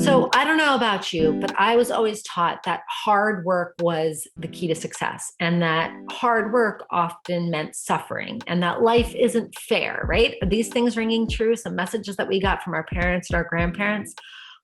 So I don't know about you, but I was always taught that hard work was the key to success, and that hard work often meant suffering, and that life isn't fair, right? Are these things ringing true? Some messages that we got from our parents and our grandparents.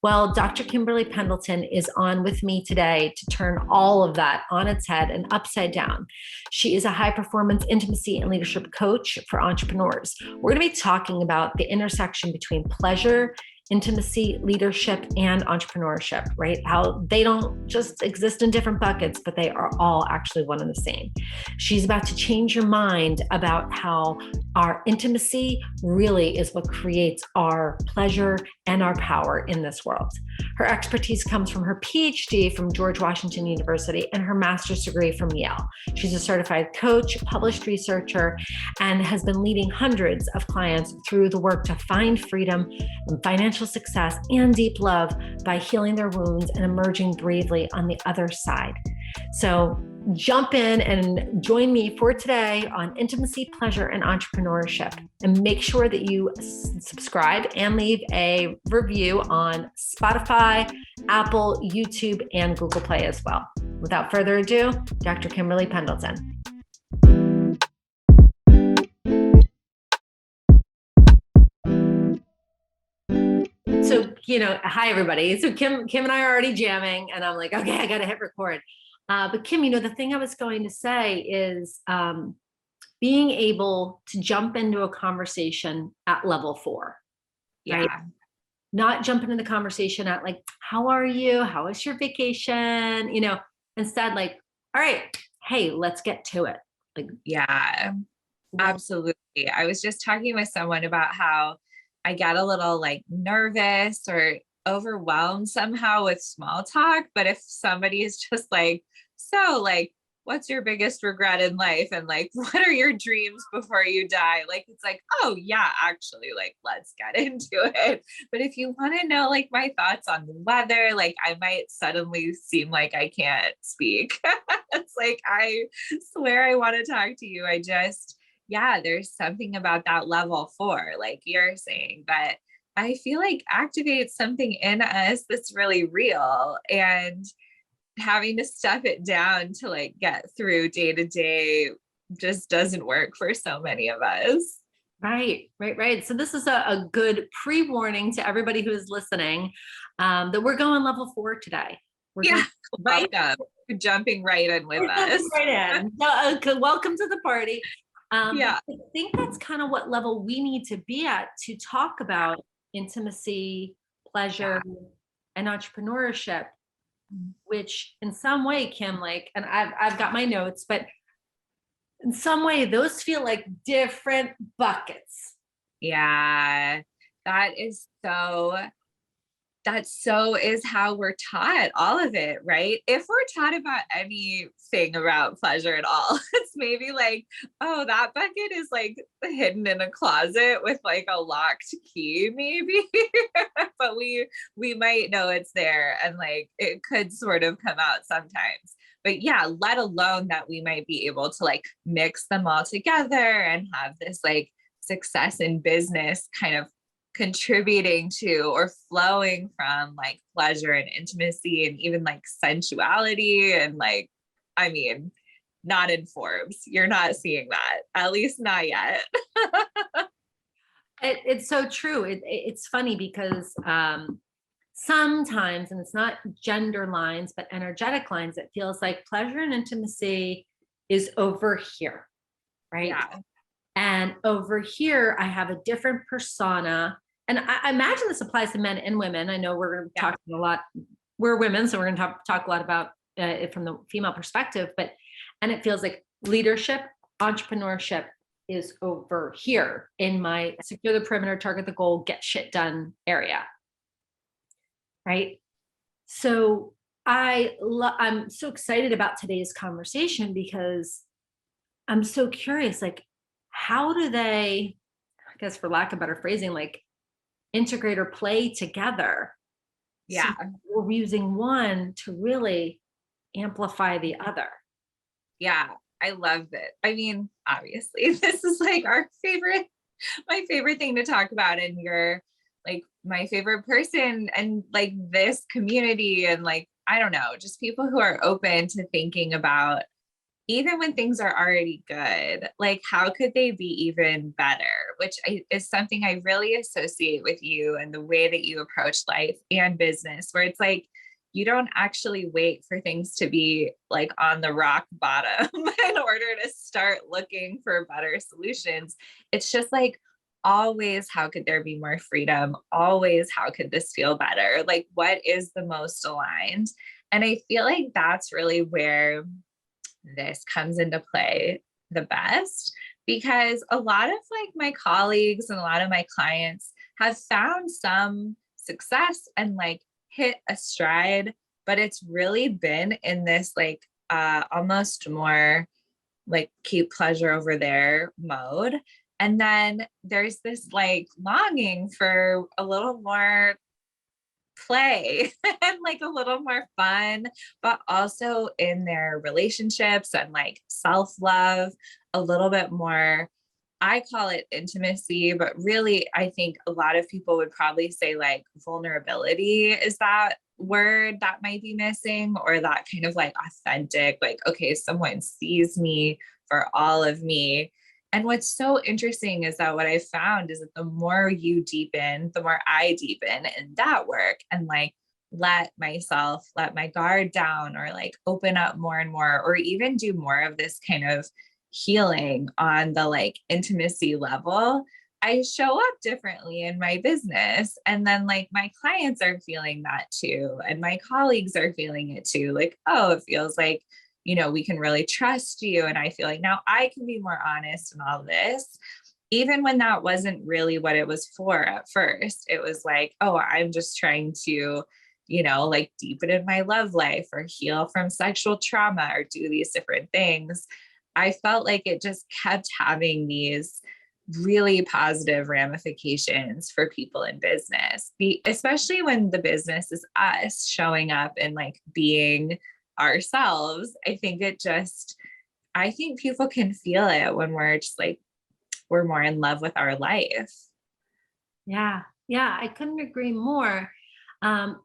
Well, Dr. Kimberly Pendleton is on with me today to turn all of that on its head and upside down. She is a high performance intimacy and leadership coach for entrepreneurs. We're going to be talking about the intersection between pleasure, intimacy, leadership, and entrepreneurship, right? How they don't just exist in different buckets, but they are all actually one and the same. She's about to change your mind about how our intimacy really is what creates our pleasure and our power in this world. Her expertise comes from her PhD from George Washington University and her master's degree from Yale. She's a certified coach, published researcher, and has been leading hundreds of clients through the work to find freedom and financial success and deep love by healing their wounds and emerging bravely on the other side. So jump in and join me for today on intimacy, pleasure, and entrepreneurship. And make sure that you subscribe and leave a review on Spotify, Apple, YouTube, and Google Play as well. Without further ado, Dr. Kimberly Pendleton. So, hi everybody. So Kim and I are already jamming, and I'm like, okay, I got to hit record. But Kim, the thing I was going to say is being able to jump into a conversation at level 4. Yeah. Right? Not jump into the conversation at like, how are you? How was your vacation? Instead like, all right, hey, let's get to it. Like, yeah, absolutely. I was just talking with someone about how I get a little like nervous or overwhelmed somehow with small talk. But if somebody is just like, so like, what's your biggest regret in life? And like, what are your dreams before you die? Like, it's like, oh yeah, actually, like, let's get into it. But if you want to know like my thoughts on the weather, like I might suddenly seem like I can't speak. It's like, I swear I want to talk to you. Yeah, there's something about that level 4, like you're saying, that I feel like activates something in us that's really real, and having to stuff it down to like get through day to day just doesn't work for so many of us. Right. So this is a good pre-warning to everybody who is listening that we're going level 4 today. Welcome. You're jumping right in with us. Right in. So, welcome to the party. Yeah. I think that's kind of what level we need to be at to talk about intimacy, pleasure, and entrepreneurship, which in some way, Kim, like, and I've got my notes, but in some way those feel like different buckets. Yeah, that so is how we're taught all of it, right? If we're taught about anything about pleasure at all, it's maybe like, oh, that bucket is like hidden in a closet with like a locked key, maybe. But we might know it's there, and like it could sort of come out sometimes. But yeah, let alone that we might be able to like mix them all together and have this like success in business kind of contributing to or flowing from like pleasure and intimacy and even like sensuality. And like, not in Forbes, you're not seeing that, at least not yet. It's so true. It's funny because sometimes, and it's not gender lines, but energetic lines, it feels like pleasure and intimacy is over here, right? Yeah. And over here, I have a different persona. And I imagine this applies to men and women. I know we're going to talk a lot. We're women, so we're going to talk a lot about it from the female perspective. And it feels like leadership, entrepreneurship is over here in my secure the perimeter, target the goal, get shit done area. Right? So I'm so excited about today's conversation because I'm so curious, like, how do they, I guess for lack of better phrasing, like integrate or play together? Yeah. So we're using one to really amplify the other. Yeah. I love it. Obviously this is like my favorite thing to talk about. And you're like my favorite person and like this community and like, I don't know, just people who are open to thinking about even when things are already good, like how could they be even better, which is something I really associate with you and the way that you approach life and business, where it's like, you don't actually wait for things to be like on the rock bottom in order to start looking for better solutions. It's just like, always, how could there be more freedom? Always, how could this feel better? Like, what is the most aligned? And I feel like that's really where this comes into play the best, because a lot of like my colleagues and a lot of my clients have found some success and like hit a stride, but it's really been in this like almost more like keep pleasure over there mode. And then there's this like longing for a little more play and like a little more fun, but also in their relationships and like self-love, a little bit more. I call it intimacy, but really, I think a lot of people would probably say like vulnerability is that word that might be missing, or that kind of like authentic, like, okay, someone sees me for all of me. And what's so interesting is that what I found is that the more you deepen, the more I deepen in that work and like let my guard down, or like open up more and more, or even do more of this kind of healing on the like intimacy level, I show up differently in my business. And then like my clients are feeling that too. And my colleagues are feeling it too. Like, oh, it feels like, we can really trust you. And I feel like now I can be more honest in all this, even when that wasn't really what it was for at first. It was like, oh, I'm just trying to, like deepen in my love life or heal from sexual trauma or do these different things. I felt like it just kept having these really positive ramifications for people in business, especially when the business is us showing up and like being ourselves. I think people can feel it when we're just like, we're more in love with our life. Yeah. Yeah. I couldn't agree more. And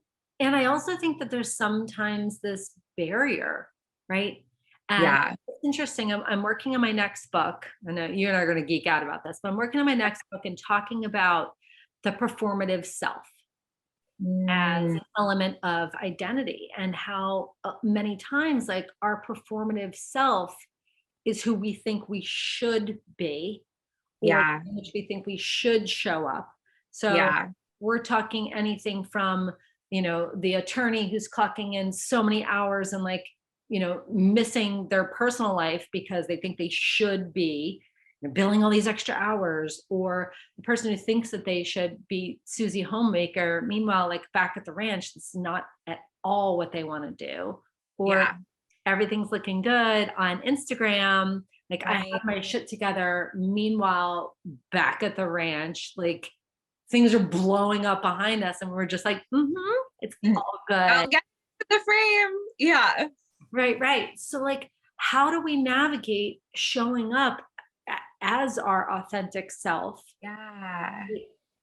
I also think that there's sometimes this barrier, right? And Yeah. it's interesting. I'm working on my next book. I know you're not going to geek out about this, but I'm working on my next book and talking about the performative self as an element of identity, and how many times like our performative self is who we think we should be, or Yeah. which we think we should show up. So Yeah. we're talking anything from, the attorney who's clocking in so many hours and like, missing their personal life because they think they should be billing all these extra hours, or the person who thinks that they should be Susie Homemaker. Meanwhile, like back at the ranch, it's not at all what they want to do. Or Yeah. everything's looking good on Instagram. Like I Right. have my shit together. Meanwhile, back at the ranch, like things are blowing up behind us, and we're just like, it's all I'll good. get the frame. Yeah. Right, right. So like, how do we navigate showing up as our authentic self, Yeah.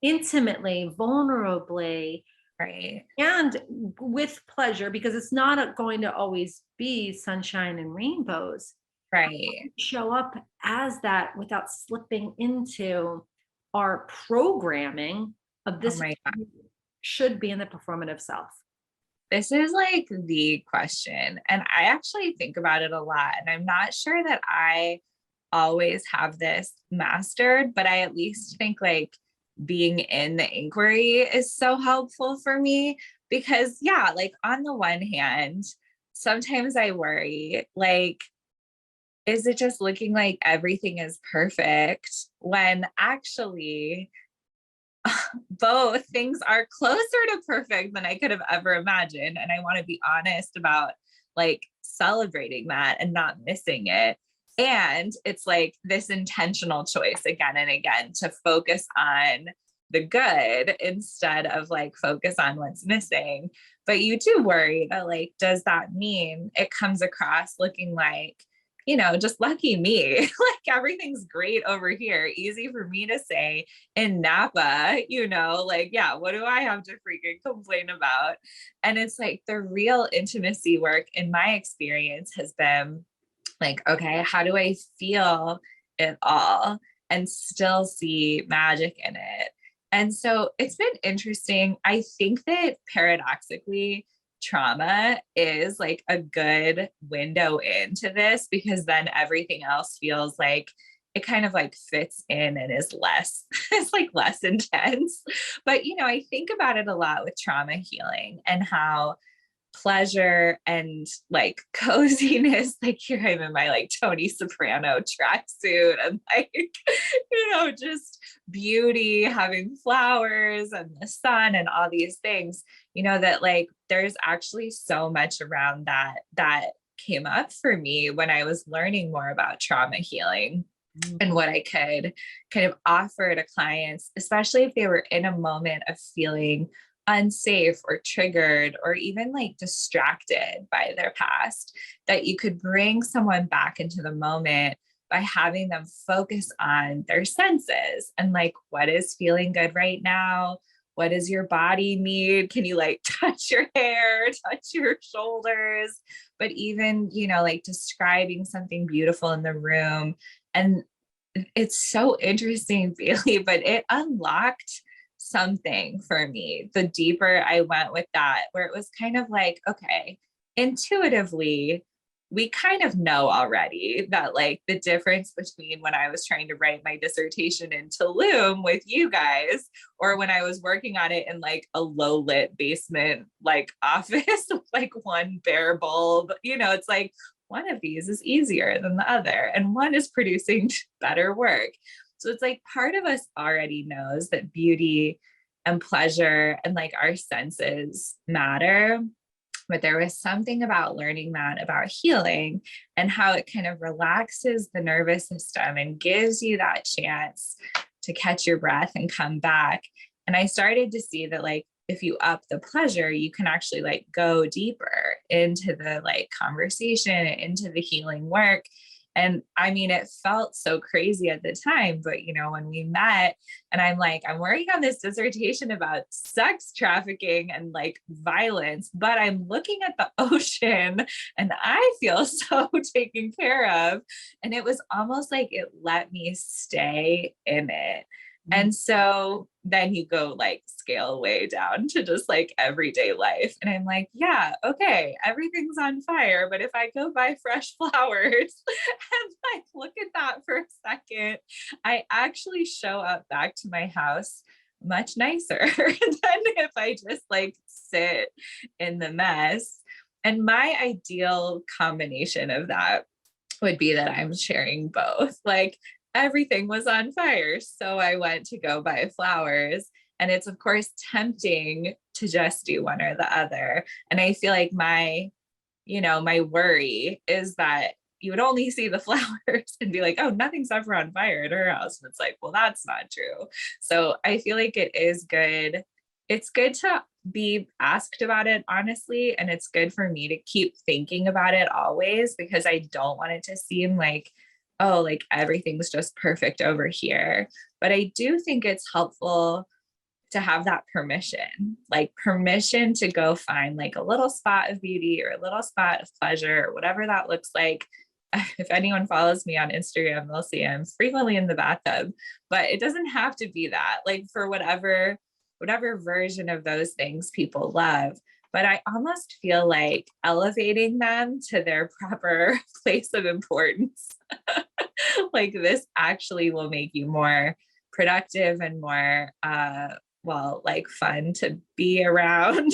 intimately, vulnerably, Right. and with pleasure? Because it's not going to always be sunshine and rainbows. Right. Show up as that without slipping into our programming of Oh this my God. should be in the performative self. This is like the question. And I actually think about it a lot. And I'm not sure that I always have this mastered, but I at least think like being in the inquiry is so helpful for me, because yeah, like on the one hand, sometimes I worry, like, is it just looking like everything is perfect when actually both things are closer to perfect than I could have ever imagined. And I want to be honest about like celebrating that and not missing it. And it's like this intentional choice again and again to focus on the good instead of like focus on what's missing. But you do worry that like, does that mean it comes across looking like just lucky me. Like everything's great over here. Easy for me to say in Napa, like, yeah, what do I have to freaking complain about? And it's like the real intimacy work in my experience has been like, okay, how do I feel it all and still see magic in it? And so it's been interesting. I think that paradoxically, trauma is like a good window into this, because then everything else feels like it kind of like fits in and is less, it's like less intense. But, I think about it a lot with trauma healing and how pleasure and like coziness, like here I'm in my like Tony Soprano tracksuit and like, just beauty, having flowers and the sun and all these things, that like there's actually so much around that came up for me when I was learning more about trauma healing and what I could kind of offer to clients, especially if they were in a moment of feeling unsafe or triggered or even like distracted by their past, that you could bring someone back into the moment by having them focus on their senses and like, what is feeling good right now? What does your body need? Can you like touch your hair, touch your shoulders? But even, like describing something beautiful in the room. And it's so interesting, Bailey, but it unlocked something for me the deeper I went with that, where it was kind of like, okay, intuitively, we kind of know already that like the difference between when I was trying to write my dissertation in Tulum with you guys, or when I was working on it in like a low lit basement, like office with like one bare bulb, it's like one of these is easier than the other and one is producing better work. So it's like part of us already knows that beauty and pleasure and like our senses matter. But there was something about learning that about healing and how it kind of relaxes the nervous system and gives you that chance to catch your breath and come back. And I started to see that like, if you up the pleasure, you can actually like go deeper into the like conversation, into the healing work. And I mean, it felt so crazy at the time, but when we met and I'm like, I'm working on this dissertation about sex trafficking and like violence, but I'm looking at the ocean and I feel so taken care of. And it was almost like it let me stay in it. And so then you go like scale way down to just like everyday life. And I'm like, yeah, okay, everything's on fire. But if I go buy fresh flowers and like look at that for a second, I actually show up back to my house much nicer than if I just like sit in the mess. And my ideal combination of that would be that I'm sharing both. Like everything was on fire. So I went to go buy flowers. And it's of course tempting to just do one or the other. And I feel like my worry is that you would only see the flowers and be like, oh, nothing's ever on fire at her house. And it's like, well, that's not true. So I feel like it is good. It's good to be asked about it, honestly. And it's good for me to keep thinking about it always, because I don't want it to seem like, oh, like everything's just perfect over here. But I do think it's helpful to have that permission to go find like a little spot of beauty or a little spot of pleasure or whatever that looks like. If anyone follows me on Instagram, they'll see I'm frequently in the bathtub, but it doesn't have to be that, like for whatever version of those things people love. But I almost feel like elevating them to their proper place of importance. Like this actually will make you more productive and more, like fun to be around.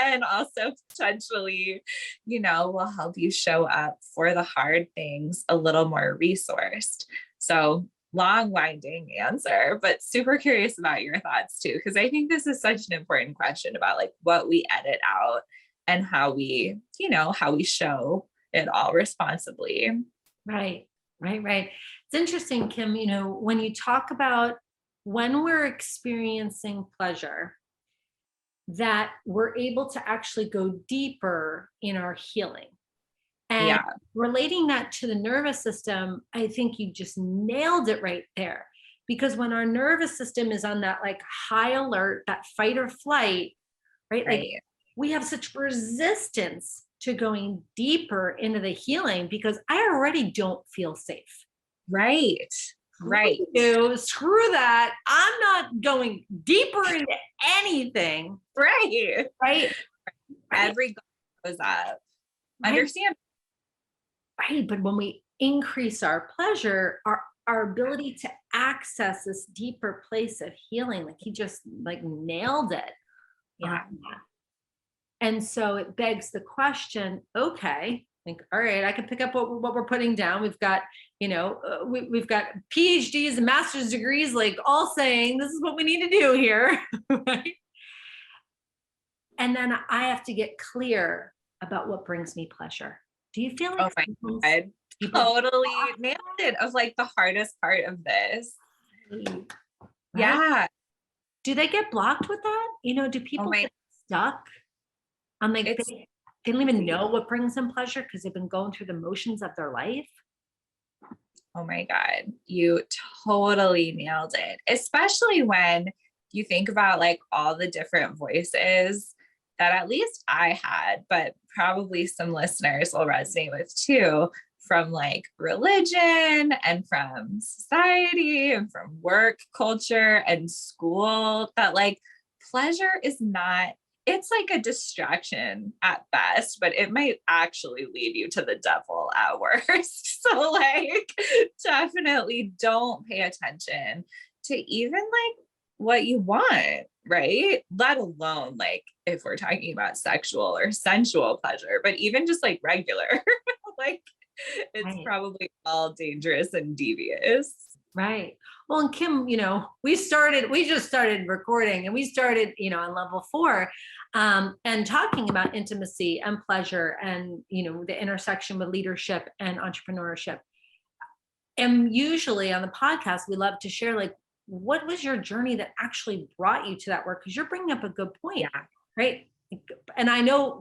And also potentially, will help you show up for the hard things a little more resourced. So long winding answer, but super curious about your thoughts too, because I think this is such an important question about like what we edit out and how we show it all responsibly. Right. It's interesting, Kim, when you talk about when we're experiencing pleasure, that we're able to actually go deeper in our healing. And Yeah. relating that to the nervous system, I think you just nailed it right there. Because when our nervous system is on that like high alert, that fight or flight, right? Like Right. we have such resistance to going deeper into the healing because I already don't feel safe. Right. Right. Screw that. I'm not going deeper into anything. Right. Right. Right. Every goal goes up. Right. Understand? Right. But when we increase our pleasure, our ability to access this deeper place of healing, like he just like nailed it. Yeah. And so it begs the question, okay, like, all right, I can pick up what we're putting down. We've got, we've got PhDs and master's degrees, like all saying this is what we need to do here. Right. And then I have to get clear about what brings me pleasure. Do you feel like Oh my God. Totally nailed it. Of like the hardest part of this. right? Yeah. Do they get blocked with that? Do people get stuck on like they don't even know what brings them pleasure because they've been going through the motions of their life? Oh my God. You totally nailed it. Especially when you think about like all the different voices that at least I had, but probably some listeners will resonate with too, from like religion and from society and from work culture and school, that like pleasure is not, it's like a distraction at best, but it might actually lead you to the devil at worst. So like definitely don't pay attention to even like what you want, right? Let alone like if we're talking about sexual or sensual pleasure, but even just like regular, like it's Right. probably all dangerous and devious. Right. Well, and Kim, we just started recording and we started, on level 4, and talking about intimacy and pleasure and, the intersection with leadership and entrepreneurship. And usually on the podcast, we love to share like, what was your journey that actually brought you to that work? Because you're bringing up a good point, Yeah. right? And I know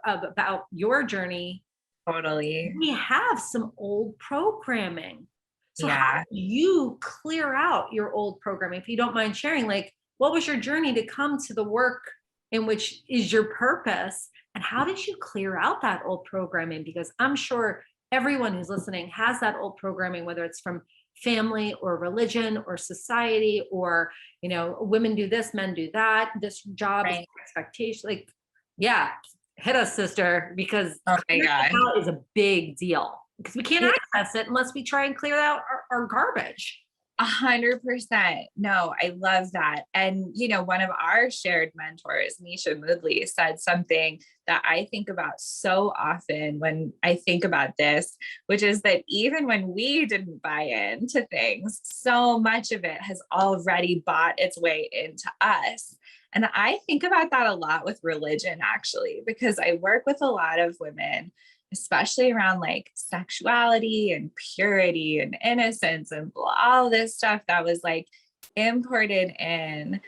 about your journey. Totally. We have some old programming. So how Yeah. do you clear out your old programming? If you don't mind sharing, like, what was your journey to come to the work in which is your purpose? And how did you clear out that old programming? Because I'm sure everyone who's listening has that old programming, whether it's from family or religion or society or, women do this, men do that, this job is expectation. Like, yeah, hit us, sister, because oh my God, out is a big deal because we can't access it unless we try and clear out our garbage. 100%. No, I love that. And, one of our shared mentors, Nisha Moodley, said something that I think about so often when I think about this, which is that even when we didn't buy into things, so much of it has already bought its way into us. And I think about that a lot with religion, actually, because I work with a lot of women, especially around like sexuality and purity and innocence and all this stuff that was like imported in.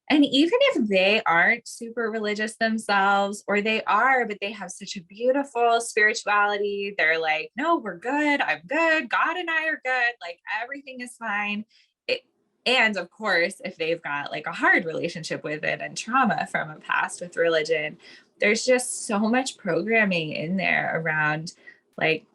And even if they aren't super religious themselves, or they are, but they have such a beautiful spirituality, they're like, no, we're good. I'm good. God and I are good. Like everything is fine. And of course, if they've got like a hard relationship with it and trauma from a past with religion, there's just so much programming in there around like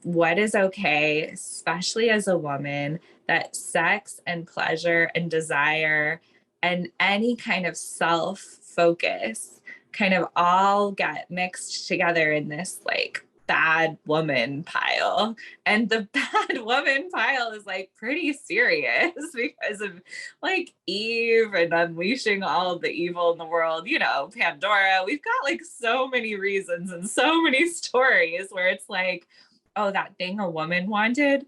what is okay, especially as a woman, that sex and pleasure and desire and any kind of self focus kind of all get mixed together in this like bad woman pile. And the bad woman pile is like pretty serious because of like Eve and unleashing all of the evil in the world, Pandora. We've got like so many reasons and so many stories where it's like, oh, that thing a woman wanted,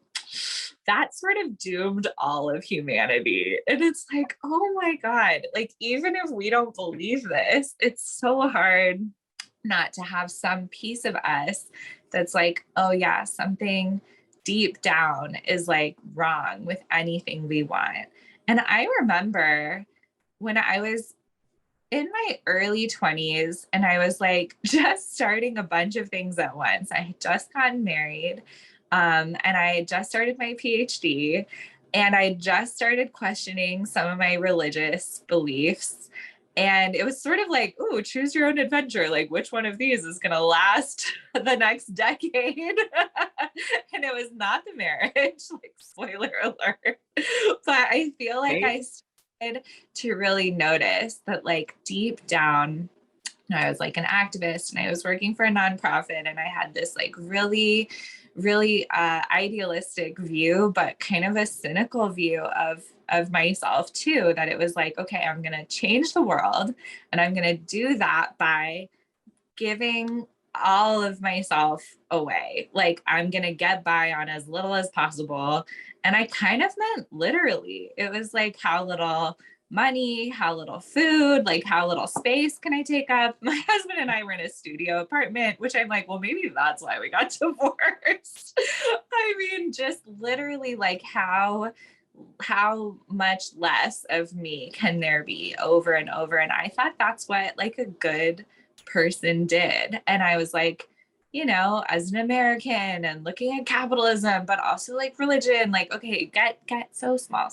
that sort of doomed all of humanity. And it's like, oh my God, like even if we don't believe this, it's so hard not to have some piece of us that's like, oh yeah, something deep down is like wrong with anything we want. And I remember when I was in my early 20s, and I was like just starting a bunch of things at once. I had just gotten married, and I had just started my PhD, and I just started questioning some of my religious beliefs. And it was sort of like, ooh, choose your own adventure. Like, which one of these is going to last the next decade? And it was not the marriage, like, spoiler alert. But I feel like Right. I started to really notice that, like, deep down, I was like an activist and I was working for a nonprofit, and I had this like really idealistic view, but kind of a cynical view of myself too, that it was like, okay, I'm going to change the world, and I'm going to do that by giving all of myself away. Like, I'm going to get by on as little as possible. And I kind of meant literally. It was like, how little money, how little food, like how little space can I take up? My husband and I were in a studio apartment, which I'm like, well, maybe that's why we got divorced. I mean, just literally like how much less of me can there be over and over. And I thought that's what like a good person did. And I was like, you know, as an American and looking at capitalism, but also like religion, like, okay, get so small.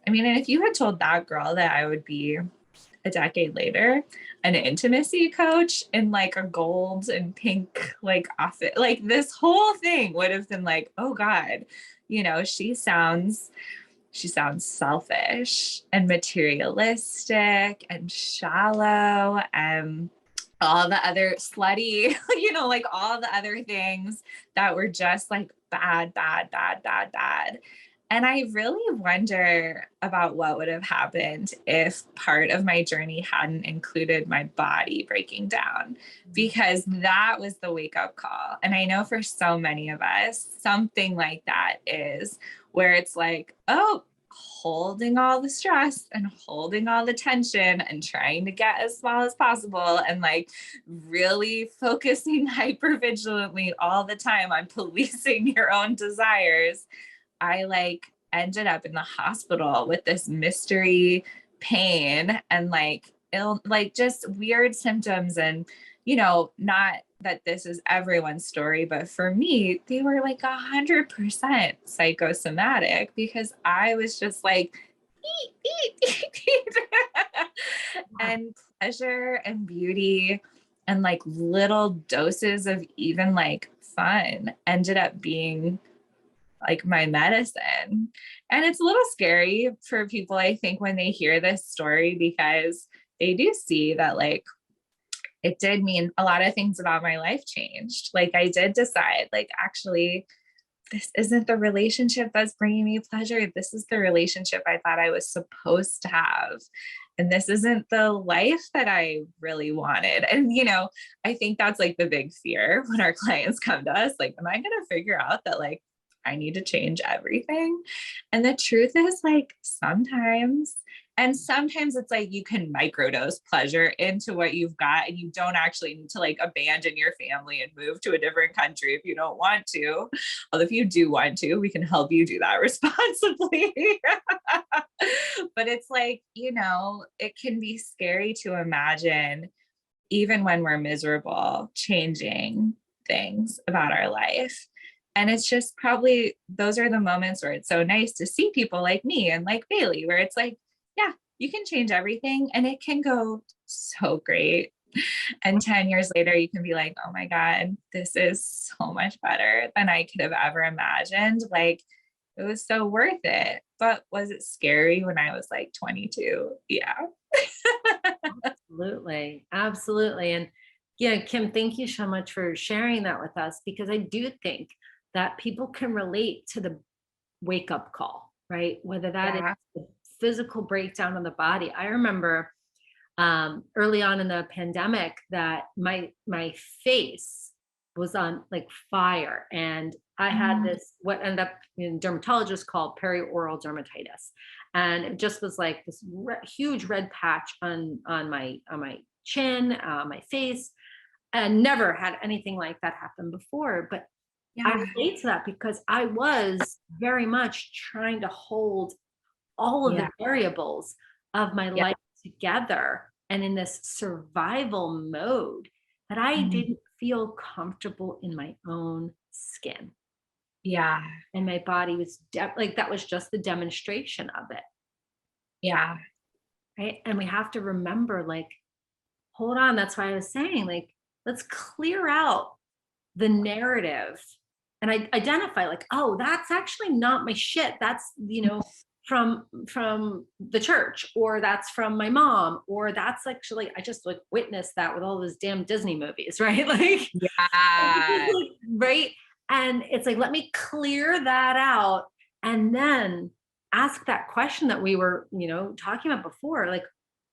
I mean, and if you had told that girl that I would be a decade later an intimacy coach in like a gold and pink like office, like this whole thing would have been like, oh God, you know, she sounds selfish and materialistic and shallow and all the other slutty, you know, like all the other things that were just like bad. And I really wonder about what would have happened if part of my journey hadn't included my body breaking down, because that was the wake up call. And I know for so many of us, something like that is where it's like, oh, holding all the stress and holding all the tension and trying to get as small as possible and like really focusing hyper vigilantly all the time on policing your own desires. I like ended up in the hospital with this mystery pain and like like just weird symptoms. And, you know, not that this is everyone's story, but for me, they were like 100% psychosomatic, because I was just like, eat. And pleasure and beauty and like little doses of even like fun ended up being like my medicine. And it's a little scary for people, I think, when they hear this story, because they do see that like it did mean a lot of things about my life changed. Like I did decide, like, actually, this isn't the relationship that's bringing me pleasure. This is the relationship I thought I was supposed to have. And this isn't the life that I really wanted. And, you know, I think that's like the big fear when our clients come to us, like, am I going to figure out that like I need to change everything? And the truth is, like, sometimes, and sometimes it's like you can microdose pleasure into what you've got, and you don't actually need to like abandon your family and move to a different country if you don't want to. Although if you do want to, we can help you do that responsibly. But it's like, you know, it can be scary to imagine, even when we're miserable, changing things about our life. And it's just probably those are the moments where it's so nice to see people like me and like Bailey, where it's like, yeah, you can change everything and it can go so great. And 10 years later, you can be like, oh my God, this is so much better than I could have ever imagined. Like, it was so worth it. But was it scary when I was like 22? Yeah. Absolutely. Absolutely. And yeah, Kim, thank you so much for sharing that with us, because I do think that people can relate to the wake up call, right? Whether that is Yeah. the physical breakdown of the body. I remember early on in the pandemic that my face was on like fire, and I had Mm, this what ended up in dermatologists called perioral dermatitis, and it just was like this huge red patch on my chin, my face, and never had anything like that happen before. But I yeah. relate to that because I was very much trying to hold all of Yeah. the variables of my Yeah. life together and in this survival mode that I Mhm. didn't feel comfortable in my own skin. Yeah. And my body was like, that was just the demonstration of it. Yeah. Right. And we have to remember, like, hold on. That's why I was saying, like, let's clear out the narrative and I identify, like, oh, that's actually not my shit. That's, from the church, or that's from my mom, or that's actually, I just like witnessed that with all those damn Disney movies, right? Like, Yeah. right. And it's like, let me clear that out and then ask that question that we were, talking about before, like,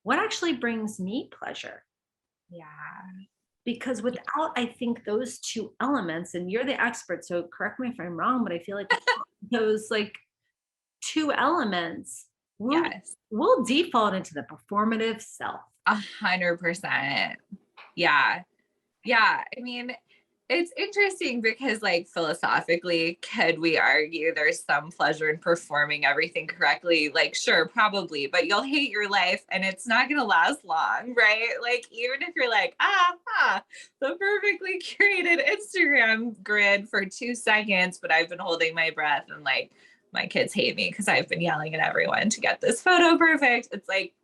what actually brings me pleasure? Yeah. Because without, I think, those two elements, and you're the expert, so correct me if I'm wrong, but I feel like those like two elements, we'll Yes. we'll default into the performative self. 100%. Yeah. Yeah. I mean, it's interesting because, like, philosophically, could we argue there's some pleasure in performing everything correctly? Like, sure, probably, but you'll hate your life and it's not going to last long, right? Like, even if you're like, the perfectly curated Instagram grid for 2 seconds, but I've been holding my breath and like my kids hate me because I've been yelling at everyone to get this photo perfect. It's like,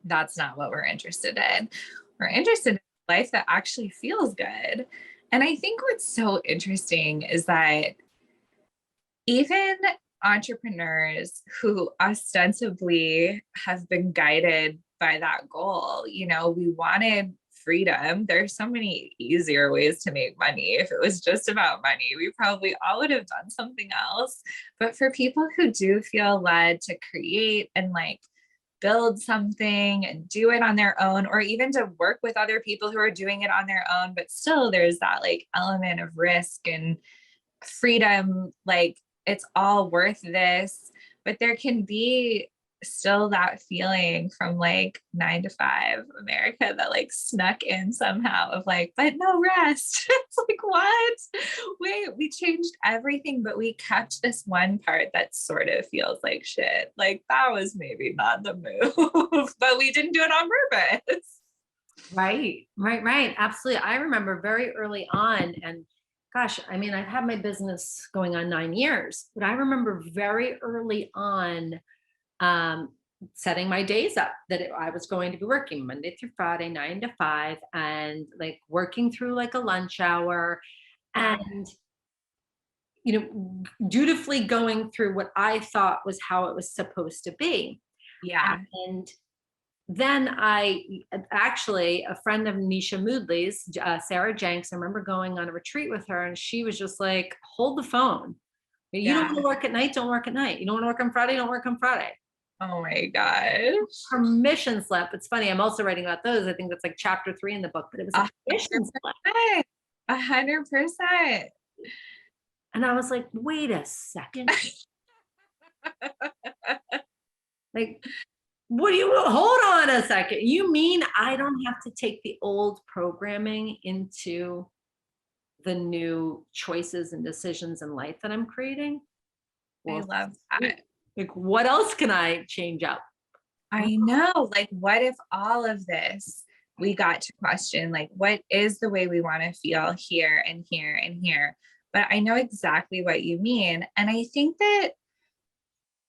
that's not what we're interested in. We're interested in a life that actually feels good. And I think what's so interesting is that even entrepreneurs who ostensibly have been guided by that goal, we wanted freedom. There's so many easier ways to make money. If it was just about money, we probably all would have done something else. But for people who do feel led to create and like build something and do it on their own, or even to work with other people who are doing it on their own, but still there's that like element of risk and freedom, like it's all worth this. But there can be still that feeling from like 9 to 5 America that like snuck in somehow of like, but no rest. It's like, what? Wait, we changed everything, but we kept this one part that sort of feels like shit. Like that was maybe not the move, but we didn't do it on purpose. Right. Absolutely. I remember very early on, and gosh, I mean, I've had my business going on 9 years, but I remember very early on, um, setting my days up that I was going to be working Monday through Friday, 9 to 5, and like working through like a lunch hour, Yeah. and dutifully going through what I thought was how it was supposed to be. Yeah. And then I actually, a friend of Nisha Moodley's, Sarah Jenks, I remember going on a retreat with her, and she was just like, hold the phone. You don't Yeah. want to work at night, don't work at night. You don't want to work on Friday, don't work on Friday. Oh my gosh. Permission slip. It's funny. I'm also writing about those. I think that's like chapter 3 in the book, but it was a permission slip. 100%. And I was like, wait a second. Like, what do you hold on a second? You mean I don't have to take the old programming into the new choices and decisions in life that I'm creating? I Well, love that. like, what else can I change up? I know. Like, what if all of this we got to question, like, what is the way we want to feel here and here and here? But I know exactly what you mean. And I think that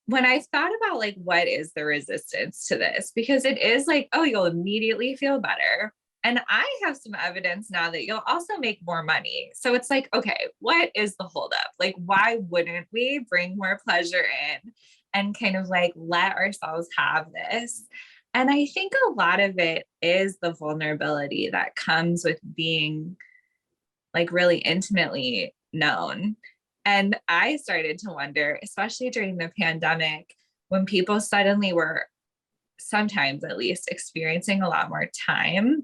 when I thought about like, what is the resistance to this? Because it is like, oh, you'll immediately feel better. And I have some evidence now that you'll also make more money. So it's like, okay, what is the holdup? Like, why wouldn't we bring more pleasure in and kind of like let ourselves have this? And I think a lot of it is the vulnerability that comes with being like really intimately known. And I started to wonder, especially during the pandemic, when people suddenly were sometimes at least experiencing a lot more time.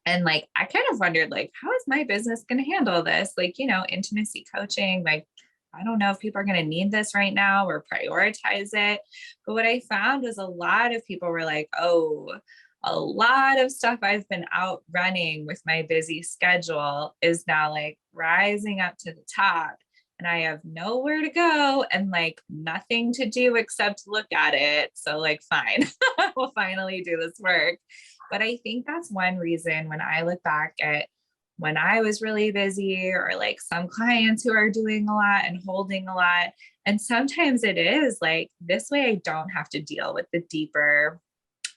And like, I kind of wondered, like, how is my business going to handle this? Like, intimacy coaching, like, I don't know if people are going to need this right now or prioritize it. But what I found was a lot of people were like, oh, a lot of stuff I've been out running with my busy schedule is now like rising up to the top. And I have nowhere to go and like nothing to do except look at it. So like, fine, we'll finally do this work. But I think that's one reason when I look back at when I was really busy, or like some clients who are doing a lot and holding a lot. And sometimes it is like this way, I don't have to deal with the deeper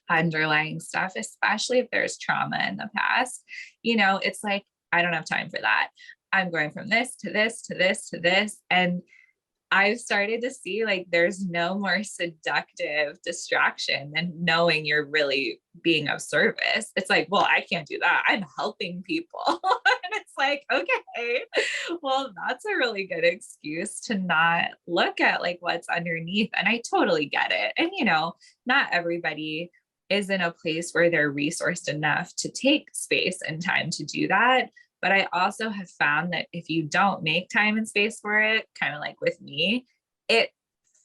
underlying stuff, especially if there's trauma in the past. It's like, I don't have time for that. I'm going from this to this to this to this. And I've started to see like there's no more seductive distraction than knowing you're really being of service. It's like, well, I can't do that. I'm helping people. And it's like, okay, well, that's a really good excuse to not look at like what's underneath. And I totally get it. And, not everybody is in a place where they're resourced enough to take space and time to do that. But I also have found that if you don't make time and space for it, kind of like with me, it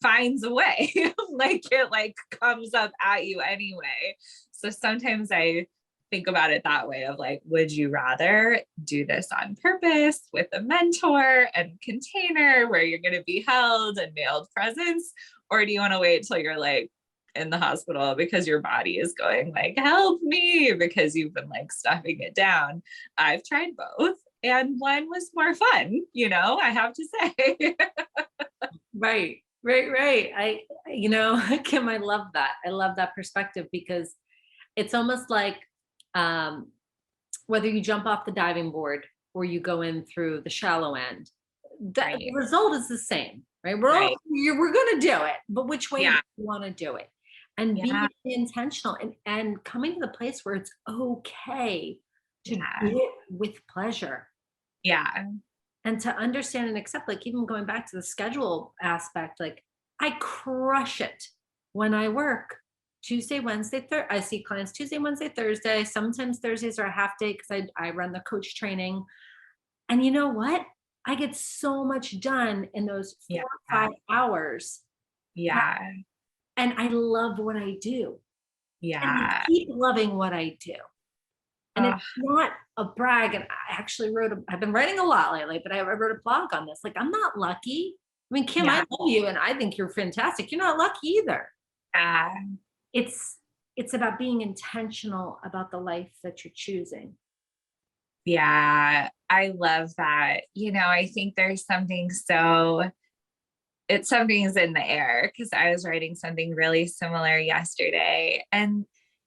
finds a way. Like it like comes up at you anyway. So sometimes I think about it that way of like, would you rather do this on purpose with a mentor and container where you're going to be held and mailed presents? Or do you want to wait till you're like in the hospital because your body is going like, help me, because you've been like stuffing it down? I've tried both, and one was more fun, I have to say. Right. Kim, I love that. I love that perspective, because it's almost like whether you jump off the diving board or you go in through the shallow end, the result is the same, right? We're going to do it, but which way do you want to do it? And being intentional and coming to the place where it's okay to do it with pleasure. Yeah. And to understand and accept, like even going back to the schedule aspect, like I crush it when I work Tuesday, Wednesday, Thursday. I see clients Tuesday, Wednesday, Thursday. Sometimes Thursdays are a half day because I run the coach training. And you know what? I get so much done in those 4 or 5 hours. Yeah. And I love what I do. Yeah. And I keep loving what I do. And it's not a brag. And I actually I've been writing a lot lately, but I wrote a blog on this. Like, I'm not lucky. I mean, Kim, I love you and I think you're fantastic. You're not lucky either. It's about being intentional about the life that you're choosing. Yeah, I love that. I think there's something's in the air, because I was writing something really similar yesterday. And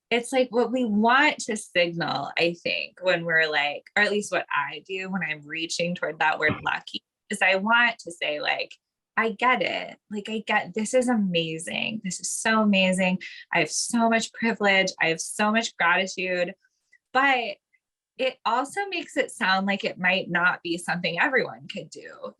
it's like what we want to signal, I think, when we're like, or at least what I do when I'm reaching toward that word lucky, is I want to say like, I get it. Like, this is amazing. This is so amazing. I have so much privilege. I have so much gratitude, but it also makes it sound like it might not be something everyone could do,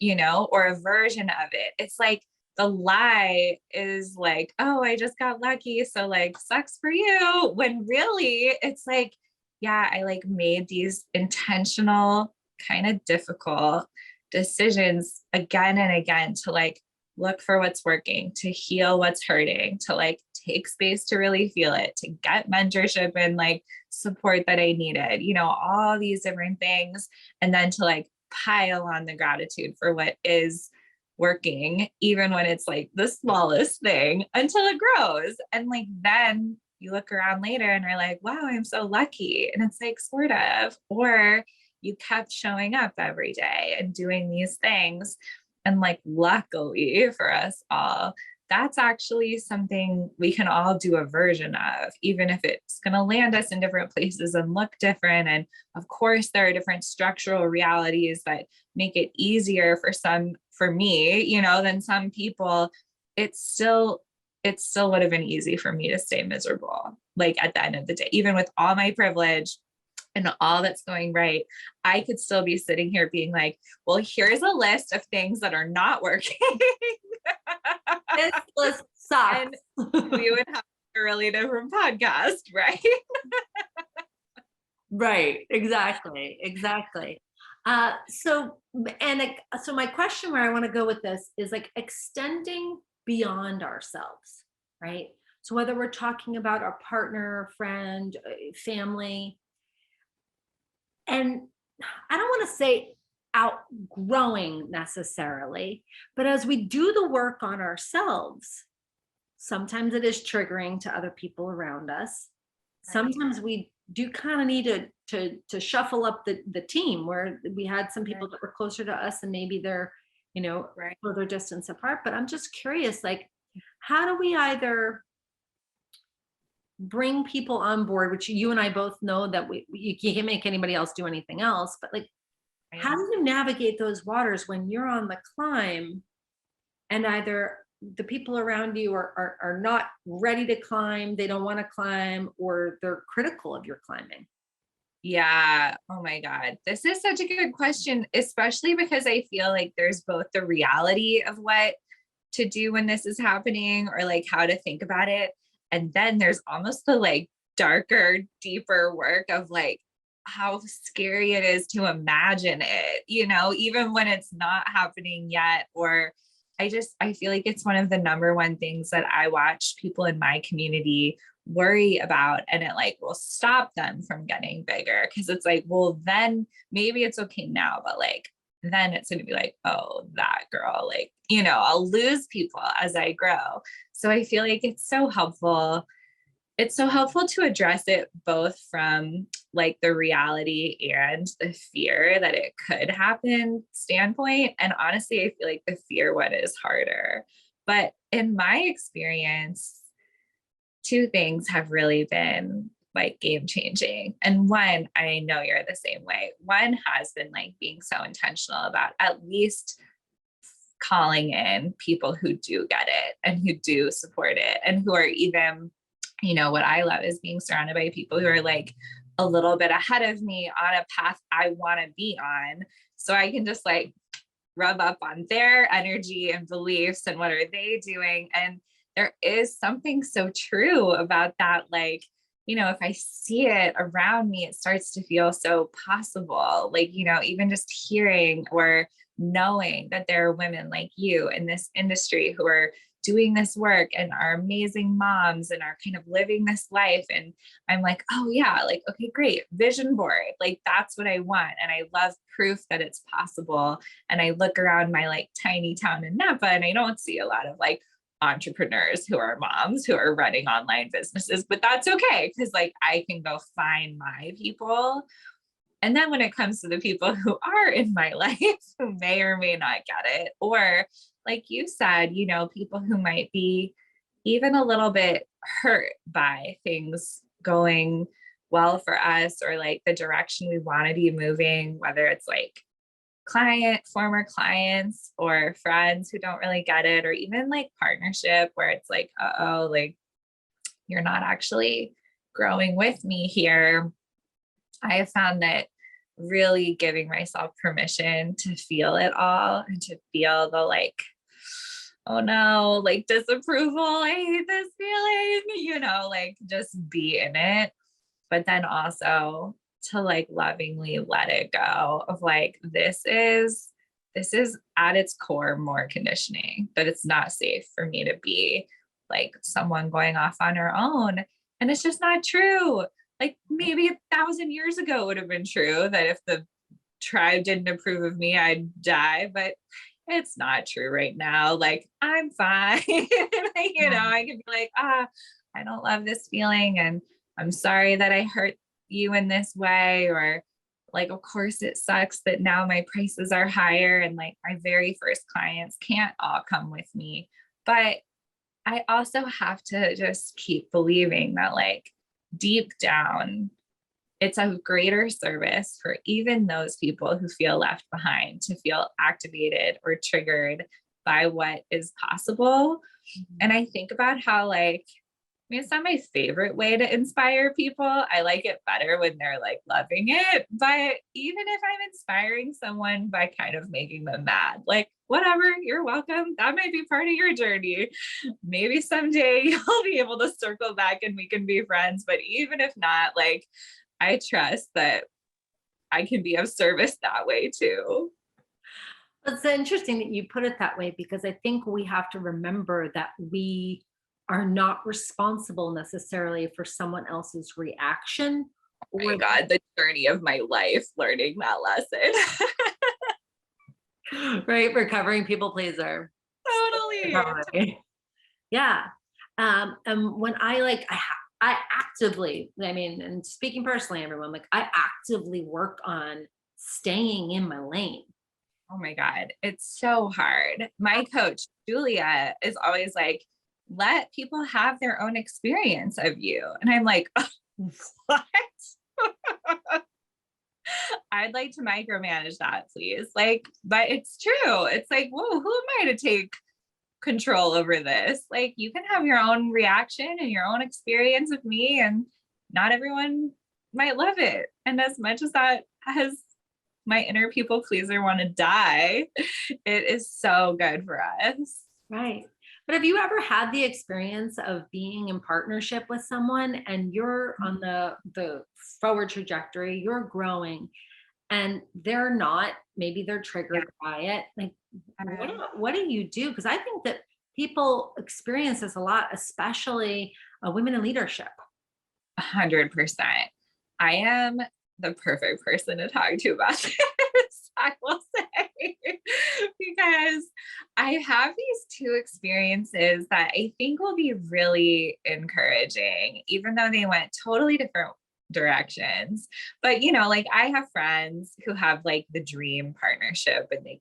or a version of it. It's like the lie is like, oh, I just got lucky, so like sucks for you. When really it's like, yeah, I like made these intentional kind of difficult decisions again and again to like look for what's working, to heal what's hurting, to like take space to really feel it, to get mentorship and like support that I needed, all these different things. And then to like pile on the gratitude for what is working, even when it's like the smallest thing, until it grows. And like, then you look around later and are like, wow, I'm so lucky. And it's like, sort of, or you kept showing up every day and doing these things. And like, luckily for us all, that's actually something we can all do a version of, even if it's going to land us in different places and look different. And of course, there are different structural realities that make it easier for me, than some people. It still would have been easy for me to stay miserable. Like at the end of the day, even with all my privilege and all that's going right, I could still be sitting here being like, well, here's a list of things that are not working. This list sucks. And we would have a really different podcast, right? Right. Exactly. So my question where I want to go with this is like extending beyond ourselves, right? So whether we're talking about our partner, friend, family, and I don't want to say outgrowing necessarily, but as we do the work on ourselves, sometimes it is triggering to other people around us. sometimes we do kind of need to shuffle up the team, where we had some people that were closer to us and maybe they're, Right. further distance apart. But I'm just curious, like, how do we either bring people on board, which you and I both know that you can't make anybody else do anything else, but like, how do you navigate those waters when you're on the climb and either the people around you are not ready to climb, they don't want to climb, or they're critical of your climbing? Yeah. Oh my God. This is such a good question, especially because I feel like there's both the reality of what to do when this is happening, or like how to think about it. And then there's almost the like darker, deeper work of like how scary it is to imagine it, even when it's not happening yet. Or I feel like it's one of the number one things that I watch people in my community worry about, and it like will stop them from getting bigger, because it's like, well, then maybe it's okay now, but like then it's going to be like, oh, that girl, like, I'll lose people as I grow. So I feel like it's so helpful to address it both from like the reality and the fear that it could happen standpoint. And honestly, I feel like the fear one is harder. But in my experience, two things have really been like game changing. And one, I know you're the same way. One has been like being so intentional about at least calling in people who do get it and who do support it, and who are even, what I love is being surrounded by people who are like a little bit ahead of me on a path I want to be on. So I can just like rub up on their energy and beliefs and what are they doing. And there is something so true about that. Like, if I see it around me, it starts to feel so possible. Like, even just hearing or knowing that there are women like you in this industry who are doing this work and are amazing moms and are kind of living this life. And I'm like, oh yeah, like, okay, great. Vision board. Like, that's what I want. And I love proof that it's possible. And I look around my like tiny town in Napa and I don't see a lot of like entrepreneurs who are moms who are running online businesses, but that's okay. Cause like I can go find my people. And then when it comes to the people who are in my life, who may or may not get it, or like you said, people who might be even a little bit hurt by things going well for us, or like the direction we want to be moving, whether it's like former clients or friends who don't really get it, or even like partnership where it's like, oh, like you're not actually growing with me here. I have found that really giving myself permission to feel it all and to feel the like, oh no, like disapproval, I hate this feeling, like just be in it. But then also to like lovingly let it go of like, this is at its core more conditioning, that it's not safe for me to be like someone going off on her own. And it's just not true. Like maybe 1,000 years ago would have been true that if the tribe didn't approve of me, I'd die, but it's not true right now. Like I'm fine. I can be like, I don't love this feeling. And I'm sorry that I hurt you in this way. Or like, of course it sucks that now my prices are higher and like my very first clients can't all come with me. But I also have to just keep believing that like deep down, it's a greater service for even those people who feel left behind to feel activated or triggered by what is possible. Mm-hmm. And I think about how like, it's not my favorite way to inspire people. I like it better when they're like loving it. But even if I'm inspiring someone by kind of making them mad, like whatever, you're welcome. That might be part of your journey. Maybe someday you'll be able to circle back and we can be friends. But even if not, like I trust that I can be of service that way too. It's interesting that you put it that way, because I think we have to remember that we are not responsible necessarily for someone else's reaction. Oh my God, the journey of my life learning that lesson. Right? Recovering people pleaser. Totally. Yeah. And when I I actively, I mean, and speaking personally, everyone, like I actively work on staying in my lane. Oh my God, it's so hard. My coach, Julia, is always like, let people have their own experience of you. And I'm like, what? I'd like to micromanage that, please. Like, but it's true. It's like, whoa, who am I to take control over this? Like, you can have your own reaction and your own experience with me, and not everyone might love it. And as much as that has my inner people pleaser want to die, it is so good for us. Right. But have you ever had the experience of being in partnership with someone and you're on the forward trajectory, you're growing, and they're not, maybe they're triggered by it. Like, what do you do? Because I think that people experience this a lot, especially women in leadership. 100%. I am the perfect person to talk to about this, I will say, because I have these two experiences that I think will be really encouraging, even though they went totally different directions. But, like I have friends who have like the dream partnership and they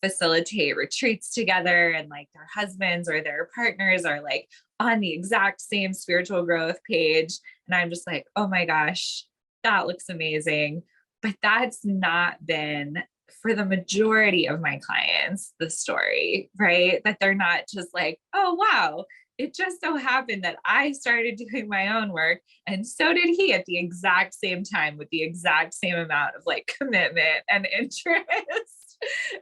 facilitate retreats together, and like their husbands or their partners are like on the exact same spiritual growth page. And I'm just like, oh my gosh, that looks amazing. But that's not been, for the majority of my clients, the story, right? That they're not just like, oh, wow, it just so happened that I started doing my own work, and so did he at the exact same time with the exact same amount of like commitment and interest.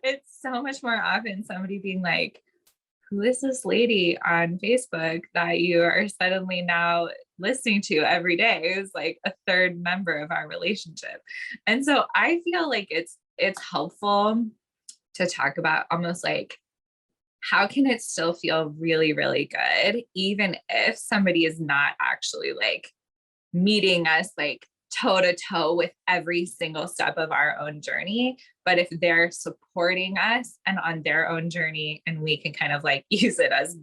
It's so much more often somebody being like, who is this lady on Facebook that you are suddenly now listening to every day? Is like a third member of our relationship. And so I feel like it's helpful to talk about almost like, how can it still feel really, really good, even if somebody is not actually like meeting us like toe to toe with every single step of our own journey. But if they're supporting us and on their own journey, and we can kind of like use it as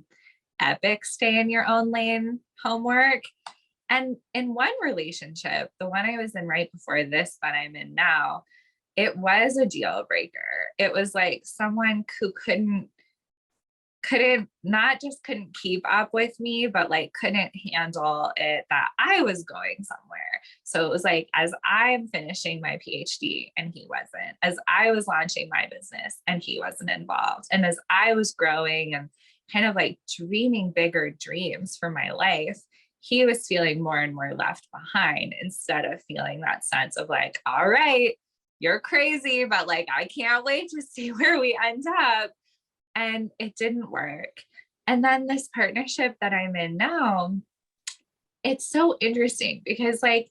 epic stay in your own lane homework. And in one relationship, the one I was in right before this one I'm in now, it was a deal breaker. It was like someone who couldn't keep up with me, but like couldn't handle it that I was going somewhere. So it was like, as I'm finishing my PhD and he wasn't, as I was launching my business and he wasn't involved, and as I was growing and kind of like dreaming bigger dreams for my life, he was feeling more and more left behind, instead of feeling that sense of like, all right, you're crazy, but like, I can't wait to see where we end up. And it didn't work. And then this partnership that I'm in now, it's so interesting because like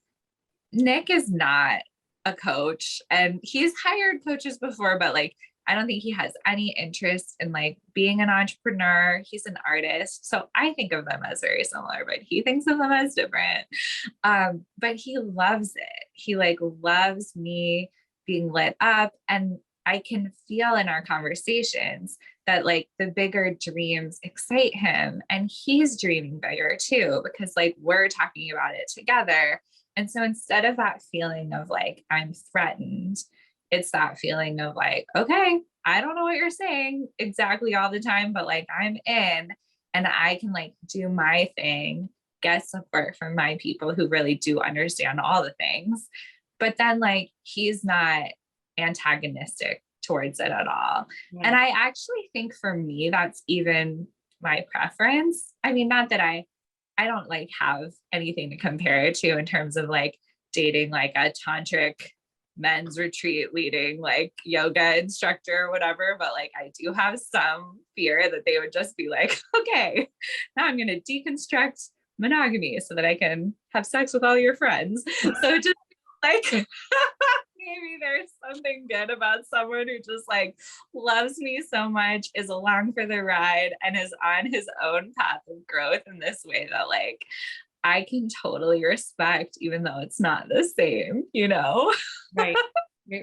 Nick is not a coach, and he's hired coaches before, but like, I don't think he has any interest in like being an entrepreneur. He's an artist. So I think of them as very similar, but he thinks of them as different. But he loves it. He like loves me being lit up. And I can feel in our conversations that like the bigger dreams excite him, and he's dreaming bigger too, because like we're talking about it together. And so instead of that feeling of like, I'm threatened, it's that feeling of like, okay, I don't know what you're saying exactly all the time, but like I'm in, and I can like do my thing, get support from my people who really do understand all the things. But then like, he's not antagonistic towards it at all. Yeah. And I actually think for me, that's even my preference. I mean, not that I don't like have anything to compare it to in terms of like dating like a tantric men's retreat leading like yoga instructor or whatever, but like I do have some fear that they would just be like, okay, now I'm going to deconstruct monogamy so that I can have sex with all your friends. So just like maybe there's something good about someone who just like loves me so much, is along for the ride, and is on his own path of growth in this way that like I can totally respect, even though it's not the same, Right.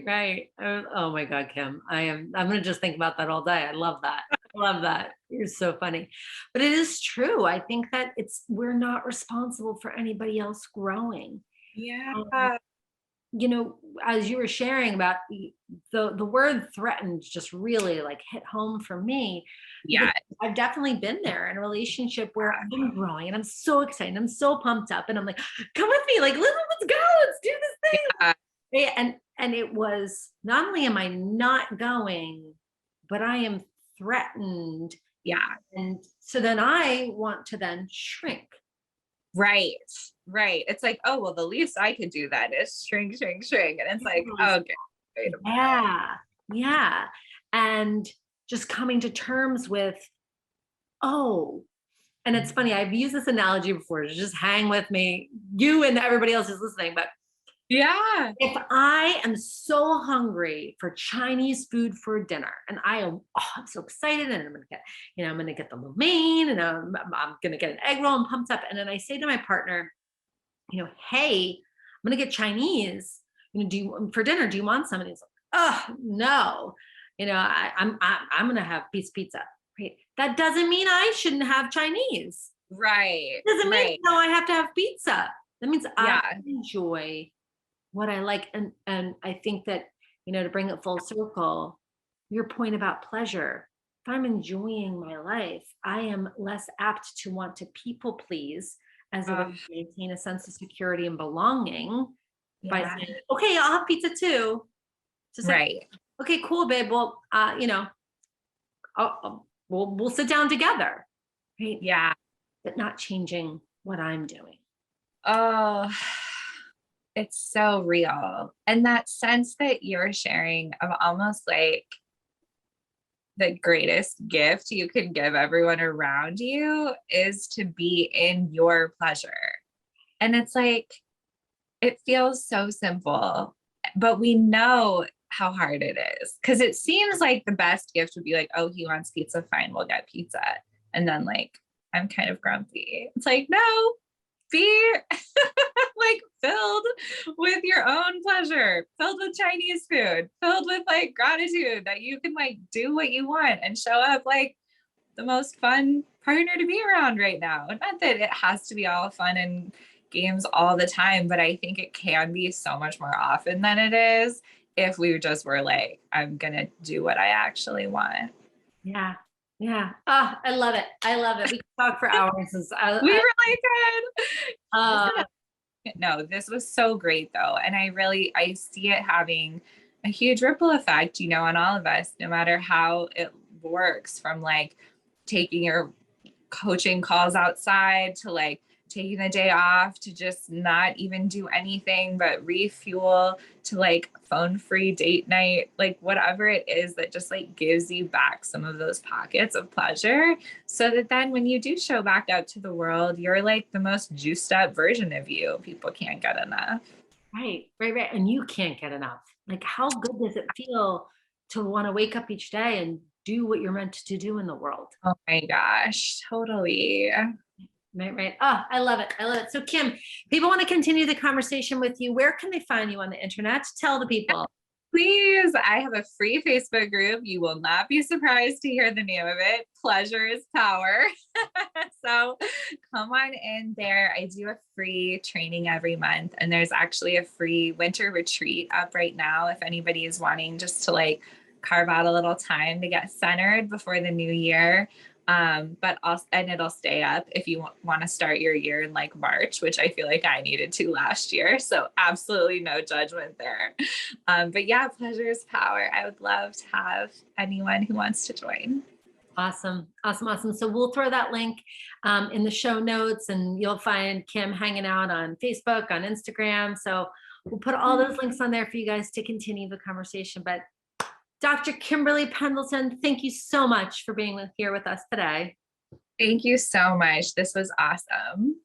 Right. Oh my God, Kim. I'm going to just think about that all day. I love that. Love that. You're so funny. But it is true. I think that we're not responsible for anybody else growing. Yeah. Um, as you were sharing about the word threatened just really like hit home for me, because Yeah. I've definitely been there in a relationship where I'm growing and I'm so excited. I'm so pumped up and I'm like, come with me, like, let's go, let's do this thing. Yeah. And it was not only am I not going, but I am threatened. Yeah. And so then I want to then shrink. Right. Right. It's like, oh, well, the least I could do that is shrink, shrink, shrink. And it's like, okay, wait a minute. Yeah. Yeah. And just coming to terms with, oh, and it's funny, I've used this analogy before to just hang with me, you and everybody else who's listening, but Yeah. if I am so hungry for Chinese food for dinner and I'm so excited and I'm going to get the lo mein and I'm going to get an egg roll and pumped up. And then I say to my partner, hey, I'm going to get Chinese, for dinner, do you want some? And he's like, oh no, I'm going to have pizza. Right. That doesn't mean I shouldn't have Chinese. Right. Doesn't mean Right. no, I have to have pizza. That means Yeah. I enjoy what I like. And I think that, to bring it full circle, your point about pleasure, if I'm enjoying my life, I am less apt to want to people please as a way to maintain a sense of security and belonging by Yeah. saying, okay, I'll have pizza too. Just like, Right. okay, cool, babe. Well, we'll sit down together. Right. Yeah. But not changing what I'm doing. Oh, it's so real. And that sense that you're sharing of almost like the greatest gift you can give everyone around you is to be in your pleasure. And it's like, it feels so simple, but we know how hard it is, because it seems like the best gift would be like, oh, he wants pizza, fine, we'll get pizza. And then like, I'm kind of grumpy. It's like, no, be like filled with your own pleasure, filled with Chinese food, filled with like gratitude that you can like do what you want and show up like the most fun partner to be around right now. Not that it has to be all fun and games all the time, but I think it can be so much more often than it is if we just were like, I'm gonna do what I actually want. Yeah. Yeah. Oh, I love it. I love it. We can talk for hours. We really could. No, this was so great though. And I see it having a huge ripple effect, on all of us, no matter how it works, from like taking your coaching calls outside to like taking the day off to just not even do anything but refuel to like phone-free date night, like whatever it is that just like gives you back some of those pockets of pleasure, so that then when you do show back out to the world, you're like the most juiced up version of you. People can't get enough. Right. And you can't get enough. Like, how good does it feel to want to wake up each day and do what you're meant to do in the world? Oh my gosh, totally. Right. Oh, I love it. I love it. So Kim, people want to continue the conversation with you. Where can they find you on the internet? Tell the people. Please, I have a free Facebook group. You will not be surprised to hear the name of it. Pleasure is power. So come on in there. I do a free training every month, and there's actually a free winter retreat up right now if anybody is wanting just to like carve out a little time to get centered before the new year. But also, and it'll stay up if you want to start your year in like March, which I feel like I needed to last year. So absolutely no judgment there. But yeah, pleasure is power. I would love to have anyone who wants to join. Awesome. So we'll throw that link in the show notes, and you'll find Kim hanging out on Facebook, on Instagram. So we'll put all those links on there for you guys to continue the conversation. But Dr. Kimberly Pendleton, thank you so much for being here with us today. Thank you so much. This was awesome.